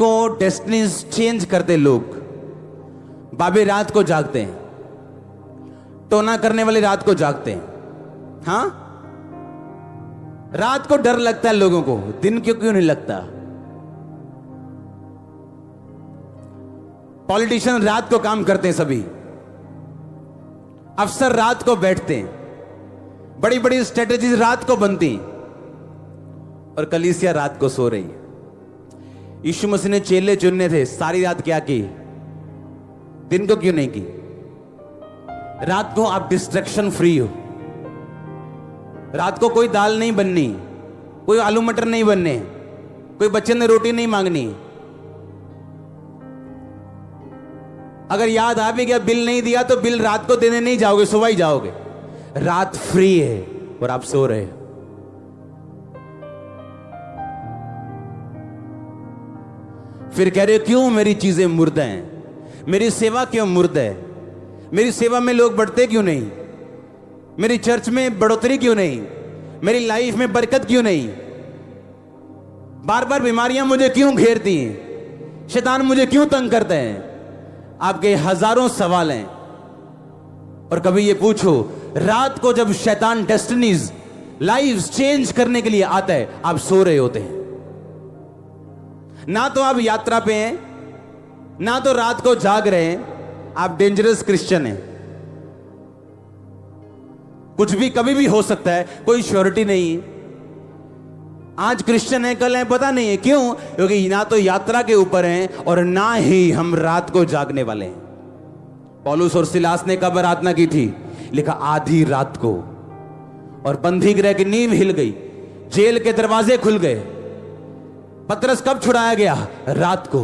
को destiny change करते लोग बाबे रात को जागते हैं, टोना करने वाले रात को जागते हैं। हाँ, रात को डर लगता है लोगों को, दिन क्यों नहीं लगता? पॉलिटिशियन रात को काम करते हैं, सभी अफसर रात को बैठते हैं, बड़ी बड़ी स्ट्रेटेजीज रात को बनती, और कलीसिया रात को सो रही है। यीशु मसीह ने चेले चुनने थे, सारी रात क्या की? दिन को क्यों नहीं की? रात को आप डिस्ट्रैक्शन फ्री हो। रात को कोई दाल नहीं बननी, कोई आलू मटर नहीं बनने, कोई बच्चे ने रोटी नहीं मांगनी। अगर याद आ भी गया, बिल नहीं दिया, तो बिल रात को देने नहीं जाओगे, सुबह ही जाओगे। रात फ्री है और आप सो रहे हो। फिर कह रहे हो क्यों मेरी चीजें मुर्दा हैं, मेरी सेवा क्यों मुर्दा है, मेरी सेवा में लोग बढ़ते क्यों नहीं, मेरी चर्च में बढ़ोतरी क्यों नहीं, मेरी लाइफ में बरकत क्यों नहीं, बार बार बीमारियां मुझे क्यों घेरती हैं, शैतान मुझे क्यों तंग करते हैं? आपके हजारों सवाल हैं। और कभी ये पूछो, रात को जब शैतान डेस्टिनीज लाइव्स चेंज करने के लिए आता है, आप सो रहे होते हैं। ना तो आप यात्रा पे हैं, ना तो रात को जाग रहे हैं, आप डेंजरस क्रिश्चियन हैं। कुछ भी कभी भी हो सकता है, कोई श्योरिटी नहीं है। आज क्रिश्चियन है, कल है पता नहीं है। क्यों? क्योंकि ना तो यात्रा के ऊपर हैं और ना ही हम रात को जागने वाले हैं। पौलुस और सिलास ने कब आराधना की थी? लिखा आधी रात को। और बंदी गृह की नींव हिल गई, जेल के दरवाजे खुल गए। पतरस कब छुड़ाया गया? रात को।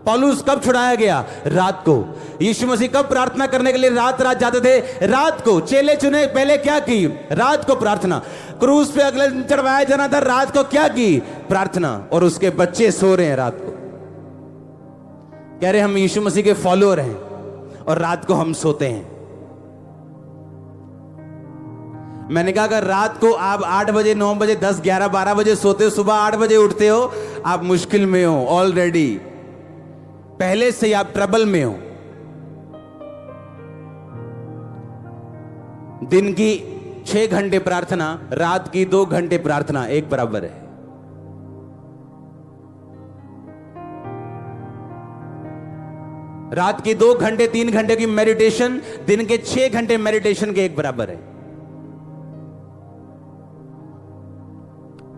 पौलुस कब छुड़ाया गया? रात को। यीशु मसीह कब प्रार्थना करने के लिए रात रात जाते थे? रात को। चेले चुने पहले क्या की? रात को प्रार्थना। क्रूस पे अगले दिन चढ़वाया जाना था, रात को क्या की? प्रार्थना। और उसके बच्चे सो रहे हैं रात को, कह रहे हम यीशु मसीह के फॉलोअर हैं और रात को हम सोते हैं। मैंने कहा अगर रात को आप 8 बजे 9 बजे 10 11 12 बजे सोते हो, सुबह 8 बजे उठते हो, आप मुश्किल में हो ऑलरेडी, पहले से ही आप ट्रबल में हो। दिन की 6 घंटे प्रार्थना, रात की 2 घंटे प्रार्थना एक बराबर है। रात की 2 घंटे 3 घंटे की मेडिटेशन दिन के 6 घंटे मेडिटेशन के एक बराबर है।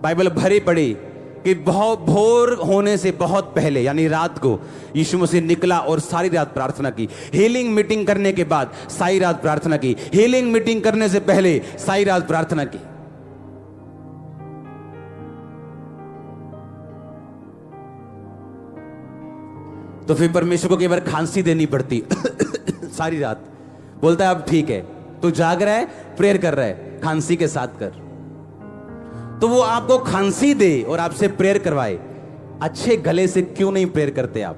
बाइबल भरी पड़ी कि बहुत भोर होने से बहुत पहले यानी रात को यीशु मसीह निकला और सारी रात प्रार्थना की। हीलिंग मीटिंग करने के बाद सारी रात प्रार्थना की, हीलिंग मीटिंग करने से पहले सारी रात प्रार्थना की। तो फिर परमेश्वर को कई बार खांसी देनी पड़ती सारी रात। बोलता है अब ठीक है, तू जाग रहा है, प्रेयर कर रहा है, खांसी के साथ कर। तो वो आपको खांसी दे और आपसे प्रेयर करवाए, अच्छे गले से क्यों नहीं प्रेयर करते आप?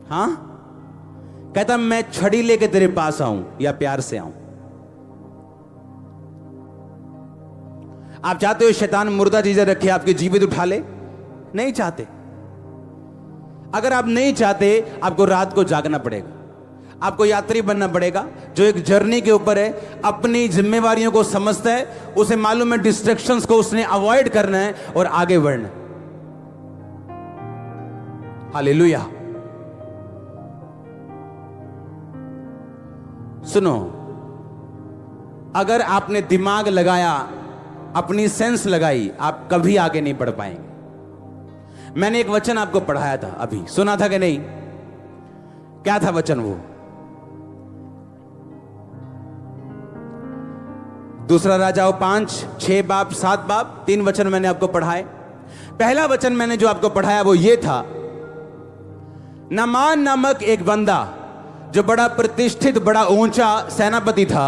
हां, कहता मैं छड़ी लेके तेरे पास आऊं या प्यार से आऊं? आप चाहते हो शैतान मुर्दा चीजें रखे आपके जीवित उठा ले? नहीं चाहते। अगर आप नहीं चाहते, आपको रात को जागना पड़ेगा, आपको यात्री बनना पड़ेगा जो एक जर्नी के ऊपर है, अपनी जिम्मेवारियों को समझता है, उसे मालूम है डिस्ट्रैक्शंस को उसने अवॉइड करना है और आगे बढ़ना। हालेलुया। सुनो, अगर आपने दिमाग लगाया, अपनी सेंस लगाई, आप कभी आगे नहीं बढ़ पाएंगे। मैंने एक वचन आपको पढ़ाया था, अभी सुना था कि नहीं? क्या था वचन वो? दूसरा राजाओं 5 6 बाब 7 बाब 3 वचन मैंने आपको पढ़ाए। पहला वचन मैंने जो आपको पढ़ाया वो ये था, नामान नामक एक बंदा जो बड़ा प्रतिष्ठित, बड़ा ऊंचा सेनापति था,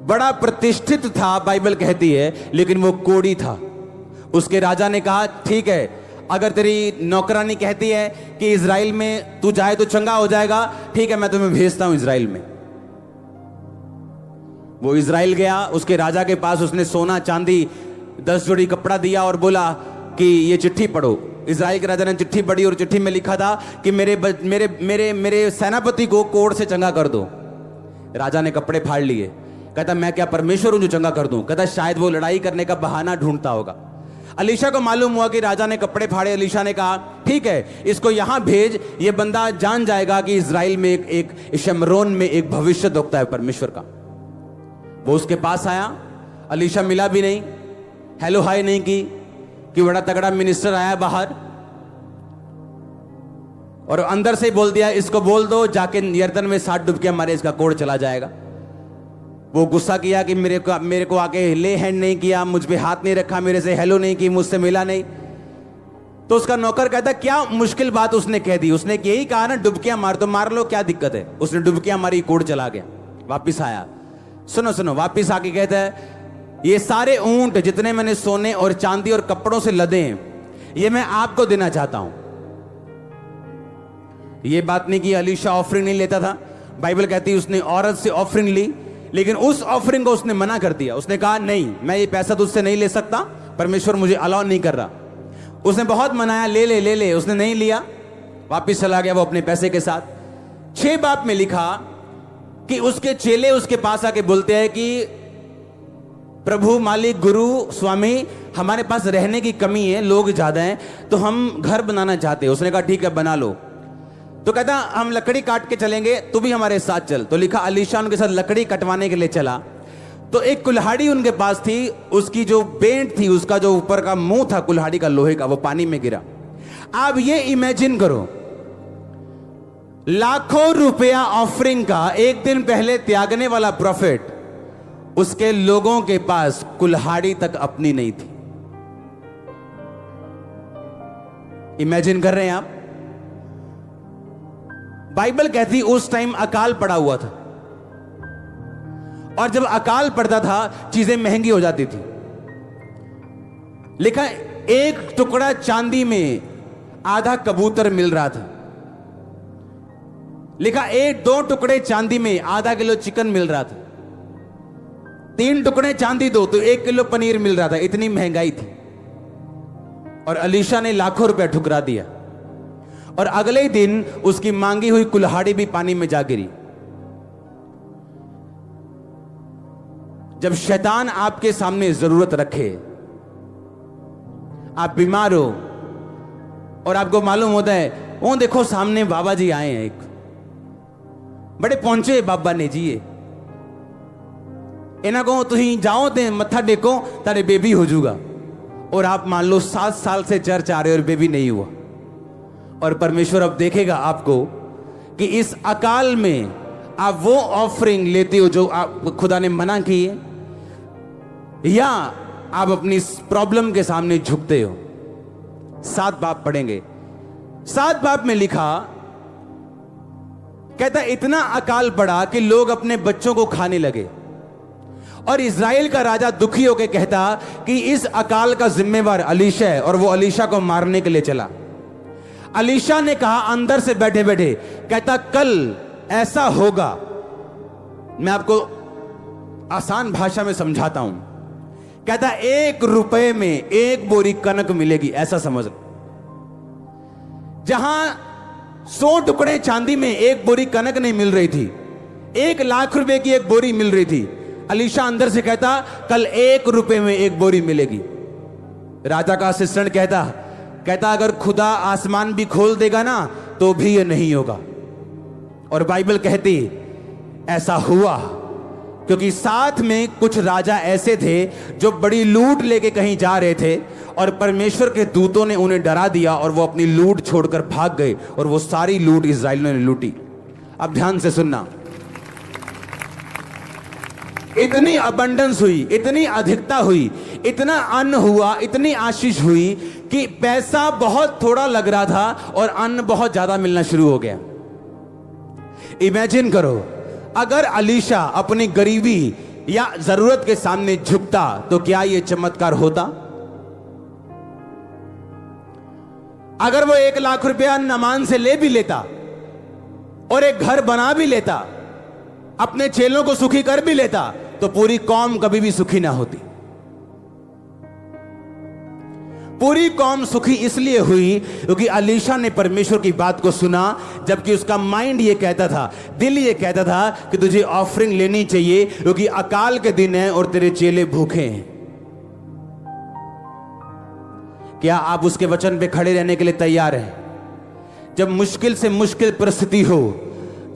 बड़ा प्रतिष्ठित था बाइबल कहती है, लेकिन वो कोढ़ी था। उसके राजा ने कहा ठीक है, अगर तेरी नौकरानी कहती है कि इजराइल में तू जाए तो चंगा हो जाएगा, ठीक है मैं तुम्हें भेजता हूं इजराइल में। वो इजराइल गया, उसके राजा के पास, उसने सोना चांदी 10 जोड़ी कपड़ा दिया और बोला कि ये चिट्ठी पढ़ो। इजराइल के राजा ने चिट्ठी पढ़ी और चिट्ठी में लिखा था कि मेरे सेनापति को कोढ़ से चंगा कर दो। राजा ने कपड़े फाड़ लिए। कहता मैं क्या परमेश्वर हूं जो चंगा कर दूं? कहता शायद वो लड़ाई करने का बहाना ढूंढता होगा। अलीशा को मालूम हुआ कि राजा ने कपड़े फाड़े। अलीशा ने कहा ठीक है, इसको यहां भेज, ये बंदा जान जाएगा कि इजराइल में एक शमरोन में एक भविष्य दोक्ता है परमेश्वर का। वो उसके पास आया। अलीशा मिला भी नहीं, हेलो हाय नहीं की कि बड़ा तगड़ा मिनिस्टर आया बाहर, और अंदर से बोल दिया इसको बोल दो जाके यर्दन में 7 डुबकियां मारे, इसका कोढ़ चला जाएगा। वो गुस्सा किया कि मेरे को आके ले हैंड नहीं किया, मुझ पे हाथ नहीं रखा, मेरे से हेलो नहीं की, मुझसे मिला नहीं। तो उसका नौकर कहता क्या मुश्किल बात उसने कह दी? उसने यही कहा ना डुबकियां मार, तो मार लो, क्या दिक्कत है? उसने डुबकियां मारी, कोढ़ चला गया। वापिस आया, सुनो वापिस आके कहता है ये सारे ऊंट जितने मैंने सोने और चांदी और कपड़ों से लदे हैं, ये मैं आपको देना चाहता हूं। ये बात नहीं कि अलीशा ऑफरिंग नहीं लेता था। बाइबल कहती है उसने औरत से ऑफरिंग ली, लेकिन उस ऑफरिंग को उसने मना कर दिया। उसने कहा नहीं, मैं ये पैसा तुझसे नहीं ले सकता, परमेश्वर मुझे अलाउ नहीं कर रहा। उसने बहुत मनाया, ले ले, उसने नहीं लिया, वापिस चला गया वो अपने पैसे के साथ। 6 बाब में लिखा कि उसके चेले उसके पास आके बोलते हैं कि प्रभु, मालिक, गुरु, स्वामी, हमारे पास रहने की कमी है, लोग ज्यादा हैं, तो हम घर बनाना चाहते हैं। उसने कहा ठीक है बना लो। तो कहता हम लकड़ी काट के चलेंगे, तू भी हमारे साथ चल। तो लिखा अलीशा उनके साथ लकड़ी कटवाने के लिए चला। तो एक कुल्हाड़ी उनके पास थी, उसकी जो बेंट थी, उसका जो ऊपर का मुंह था कुल्हाड़ी का लोहे का, वो पानी में गिरा। आप ये इमेजिन करो, लाखों रुपया ऑफरिंग का एक दिन पहले त्यागने वाला प्रॉफिट, उसके लोगों के पास कुल्हाड़ी तक अपनी नहीं थी। इमेजिन कर रहे हैं आप? बाइबल कहती उस टाइम अकाल पड़ा हुआ था, और जब अकाल पड़ता था चीजें महंगी हो जाती थी। लिखा एक टुकड़ा चांदी में आधा कबूतर मिल रहा था। लिखा 2 टुकड़े चांदी में आधा किलो चिकन मिल रहा था। 3 टुकड़े चांदी दो तो 1 किलो पनीर मिल रहा था। इतनी महंगाई थी, और अलीशा ने लाखों रुपया ठुकरा दिया। और अगले ही दिन उसकी मांगी हुई कुल्हाड़ी भी पानी में जा गिरी। जब शैतान आपके सामने जरूरत रखे, आप बीमार हो और आपको मालूम होता है वो देखो सामने बाबा जी आए हैं, एक बड़े पहुंचे बाबा ने जी, इन्हें को तुम जाओ ते मत्था टेको तारे बेबी हो जाऊगा। और आप मान लो 7 साल से चर्च आ रहे और बेबी नहीं हुआ, और परमेश्वर अब देखेगा आपको कि इस अकाल में आप वो ऑफरिंग लेते हो जो आप खुदा ने मना की है, या आप अपनी प्रॉब्लम के सामने झुकते हो। 7 बाब पढ़ेंगे। 7 बाब में लिखा, कहता इतना अकाल पड़ा कि लोग अपने बच्चों को खाने लगे, और इजराइल का राजा दुखी होकर कहता कि इस अकाल का जिम्मेवार अलीशा है, और वो अलीशा को मारने के लिए चला। अलीशा ने कहा अंदर से बैठे बैठे, कहता कल ऐसा होगा, मैं आपको आसान भाषा में समझाता हूं। कहता 1 रुपए में 1 बोरी कनक मिलेगी, ऐसा समझ। जहां 100 टुकड़े चांदी में 1 बोरी कनक नहीं मिल रही थी, 1 लाख रुपए की 1 बोरी मिल रही थी। अलीशा अंदर से कहता कल 1 रुपए में 1 बोरी मिलेगी। राजा का असिस्टेंट कहता अगर खुदा आसमान भी खोल देगा ना तो भी ये नहीं होगा। और बाइबल कहती ऐसा हुआ, क्योंकि साथ में कुछ राजा ऐसे थे जो बड़ी लूट लेके कहीं जा रहे थे, और परमेश्वर के दूतों ने उन्हें डरा दिया और वो अपनी लूट छोड़कर भाग गए, और वो सारी लूट इस्राएलियों ने लूटी। अब ध्यान से सुनना, इतनी अबंडेंस हुई, इतनी अधिकता हुई, इतना अन्न हुआ, इतनी आशीष हुई कि पैसा बहुत थोड़ा लग रहा था और अन्न बहुत ज्यादा मिलना शुरू हो गया। इमेजिन करो, अगर अलीशा अपनी गरीबी या जरूरत के सामने झुकता तो क्या यह चमत्कार होता? अगर वो 1 लाख रुपया नमान से ले भी लेता और एक घर बना भी लेता, अपने चेलों को सुखी कर भी लेता, तो पूरी कौम कभी भी सुखी ना होती। पूरी कौम सुखी इसलिए हुई क्योंकि अलीशा ने परमेश्वर की बात को सुना, जबकि उसका माइंड ये कहता था, दिल ये कहता था कि तुझे ऑफरिंग लेनी चाहिए क्योंकि अकाल के दिन है और तेरे चेले भूखे हैं। क्या आप उसके वचन पे खड़े रहने के लिए तैयार हैं? जब मुश्किल से मुश्किल परिस्थिति हो,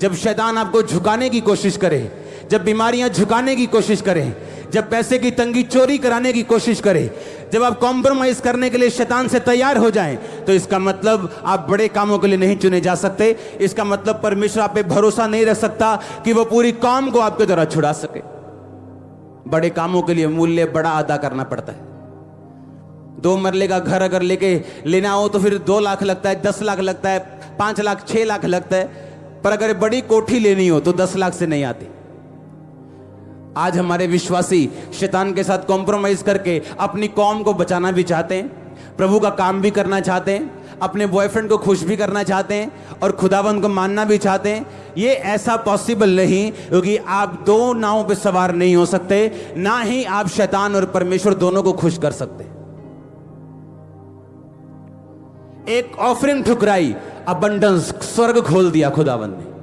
जब शैतान आपको झुकाने की कोशिश करे, जब बीमारियां झुकाने की कोशिश करें, जब पैसे की तंगी चोरी कराने की कोशिश करे, जब आप कॉम्प्रोमाइज करने के लिए शैतान से तैयार हो जाएं, तो इसका मतलब आप बड़े कामों के लिए नहीं चुने जा सकते। इसका मतलब परमेश्वर आप पे भरोसा नहीं रख सकता कि वो पूरी कौम को आपके द्वारा छुड़ा सके। बड़े कामों के लिए मूल्य बड़ा अदा करना पड़ता है। 2 मरले का घर अगर लेना हो तो फिर 2 लाख लगता है, 10 लाख लगता है, 5 लाख, 6 लाख लगता है। पर अगर बड़ी कोठी लेनी हो तो 10 लाख से नहीं आती। आज हमारे विश्वासी शैतान के साथ कॉम्प्रोमाइज करके अपनी कौम को बचाना भी चाहते हैं, प्रभु का काम भी करना चाहते हैं, अपने बॉयफ्रेंड को खुश भी करना चाहते हैं और खुदाबंद को मानना भी चाहते हैं। ये ऐसा पॉसिबल नहीं, क्योंकि आप 2 नावों पे सवार नहीं हो सकते, ना ही आप शैतान और परमेश्वर दोनों को खुश कर सकते। एक ऑफरिंग ठुकराई, अबंडेंस, स्वर्ग खोल दिया खुदाबंद ने।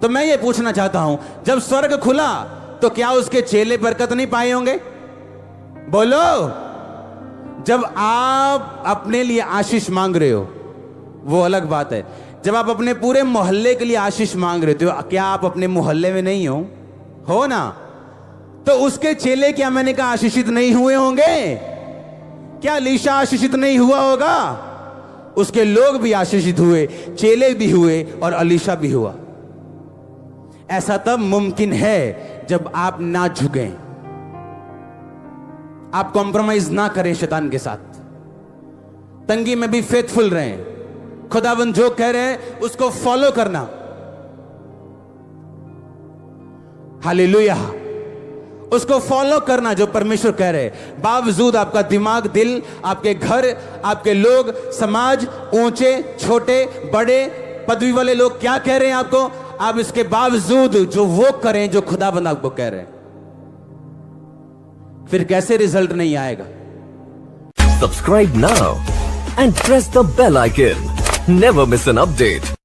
तो मैं ये पूछना चाहता हूं, जब स्वर्ग खुला तो क्या उसके चेले बरकत नहीं पाए होंगे? बोलो। जब आप अपने लिए आशीष मांग रहे हो वो अलग बात है, जब आप अपने पूरे मोहल्ले के लिए आशीष मांग रहे हो, क्या आप अपने मोहल्ले में नहीं हो ना? तो उसके चेले क्या मैंने कहा आशीषित नहीं हुए होंगे? क्या अलीशा आशीषित नहीं हुआ होगा? उसके लोग भी आशीषित हुए, चेले भी हुए और अलीशा भी हुआ। ऐसा तब मुमकिन है जब आप ना झुकें, आप कॉम्प्रोमाइज ना करें शैतान के साथ, तंगी में भी फेथफुल रहें, खुदावंद जो कह रहे हैं उसको फॉलो करना। हालेलुया, उसको फॉलो करना जो परमेश्वर कह रहे हैं। बावजूद आपका दिमाग, दिल, आपके घर, आपके लोग, समाज, ऊंचे छोटे बड़े पदवी वाले लोग क्या कह रहे हैं आपको, आप इसके बावजूद जो वो करें जो खुदाबंद आपको कह रहे हैं, फिर कैसे रिजल्ट नहीं आएगा? Subscribe now and press the bell icon. Never miss an update.